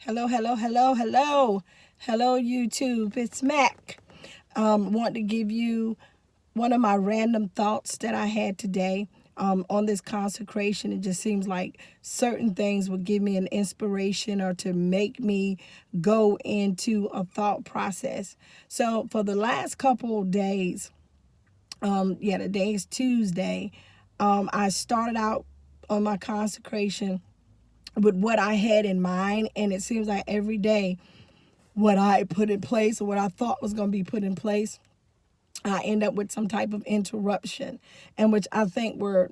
Hello, hello, hello, hello. Hello, YouTube. It's Mac. Want to give you one of my random thoughts that I had today on this consecration. It just seems like certain things would give me an inspiration or to make me go into a thought process. So for the last couple of days, today is Tuesday, I started out on my consecration with what I had in mind, and it seems like every day what I put in place or what I thought was going to be put in place, I end up with some type of interruption, and which I think were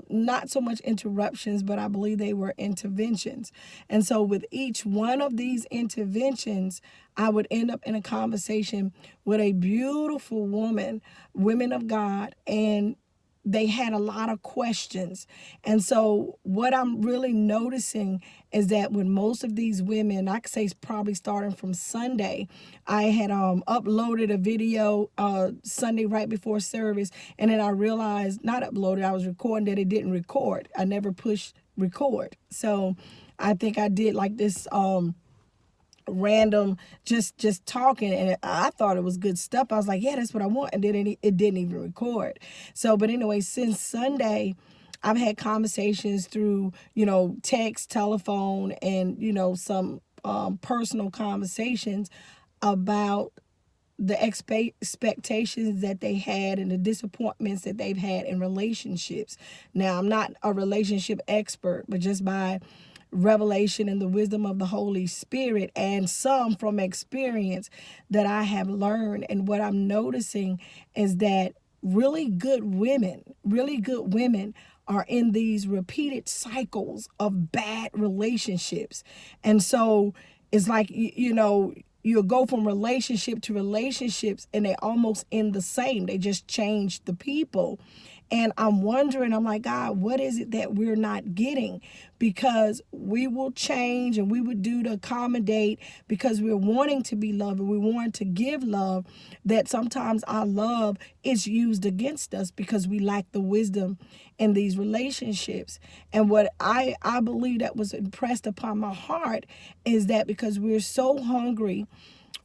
not so much interruptions, but I believe they were interventions. And so with each one of these interventions, I would end up in a conversation with a beautiful women of God, and they had a lot of questions. And so what I'm really noticing is that when most of these women, I could say it's probably starting from Sunday, I had uploaded a video Sunday right before service, and then I realized, not uploaded, I was recording, that it didn't record. I never pushed record. So I think I did like this random just talking, and I thought it was good stuff. I was like, yeah, that's what I want, and then it didn't even record. So but anyway, since Sunday I've had conversations through text, telephone, and some personal conversations about the expectations that they had and the disappointments that they've had in relationships. Now, I'm not a relationship expert, but just by revelation and the wisdom of the Holy Spirit and some from experience that I have learned. And what I'm noticing is that really good women are in these repeated cycles of bad relationships. And so it's like, you'll go from relationship to relationships and they almost end the same. They just change the people. And I'm wondering, I'm like, God, what is it that we're not getting? Because we will change and we would do to accommodate because we're wanting to be loved and we want to give love, that sometimes our love is used against us because we lack the wisdom in these relationships. And what I believe that was impressed upon my heart is that because we're so hungry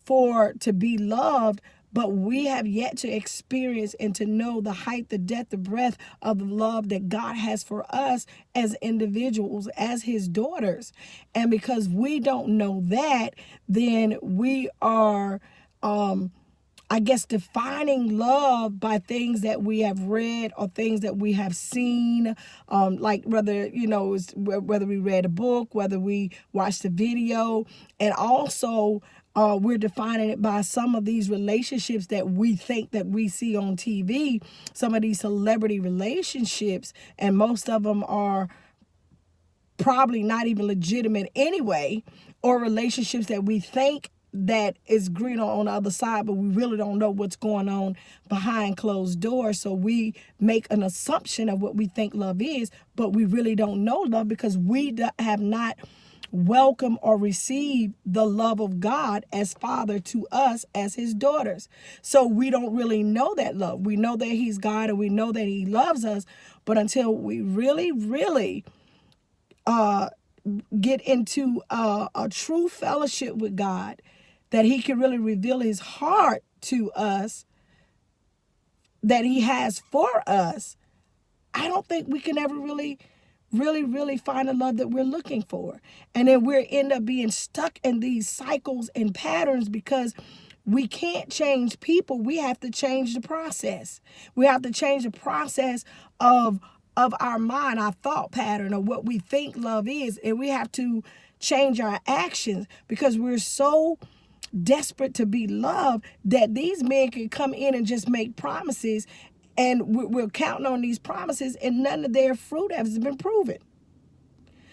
to be loved, but we have yet to experience and to know the height, the depth, the breadth of the love that God has for us as individuals, as his daughters. And because we don't know that, then we are, I guess, defining love by things that we have read or things that we have seen, like whether we read a book, whether we watched a video, and also we're defining it by some of these relationships that we think that we see on TV, some of these celebrity relationships, and most of them are probably not even legitimate anyway, or relationships that we think that is green on the other side, but we really don't know what's going on behind closed doors. So we make an assumption of what we think love is, but we really don't know love because we have not welcome or receive the love of God as Father to us as his daughters. So we don't really know that love. We know that he's God and we know that he loves us, but until we really, really get into a true fellowship with God, that he can really reveal his heart to us, that he has for us, I don't think we can ever really find the love that we're looking for. And then we end up being stuck in these cycles and patterns because we can't change people. We have to change the process. We have to change the process of our mind, our thought pattern of what we think love is. And we have to change our actions because we're so desperate to be loved that these men can come in and just make promises, and we're counting on these promises and none of their fruit has been proven.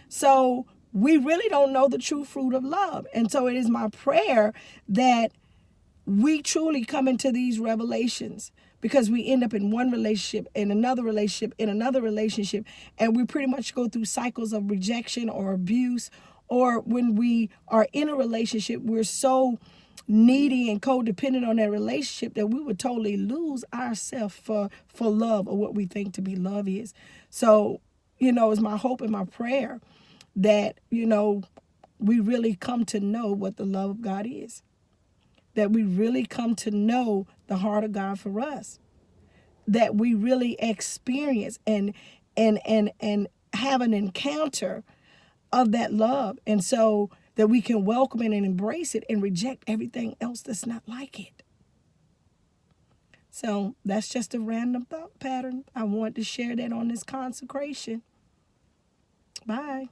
So we really don't know the true fruit of love. And so it is my prayer that we truly come into these revelations, because we end up in one relationship, in another relationship, in another relationship, and we pretty much go through cycles of rejection or abuse. Or when we are in a relationship, we're so needy and codependent on that relationship that we would totally lose ourselves for love, or what we think to be love is. So, it's my hope and my prayer that, we really come to know what the love of God is. That we really come to know the heart of God for us. That we really experience and have an encounter of that love. And so that we can welcome it and embrace it and reject everything else that's not like it. So that's just a random thought pattern. I wanted to share that on this consecration. Bye.